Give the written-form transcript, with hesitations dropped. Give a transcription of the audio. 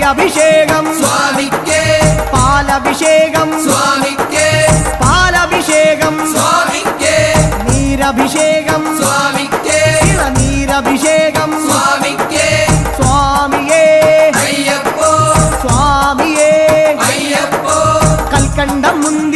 നെയ്യഭിഷേകം സ്വാമിക്കേ പാലഭിഷേകം സ്വാമിക്കേ പാലഭിഷേകം സ്വാമിക്കേ നീരഭിഷേകം സ്വാമിക്കേ നീരഭിഷേകം സ്വാമിക്കേ സ്വാമിയേ അയ്യപ്പോ സ്വാമിയേ അയ്യപ്പോ കൽക്കണ്ടം മുന്തി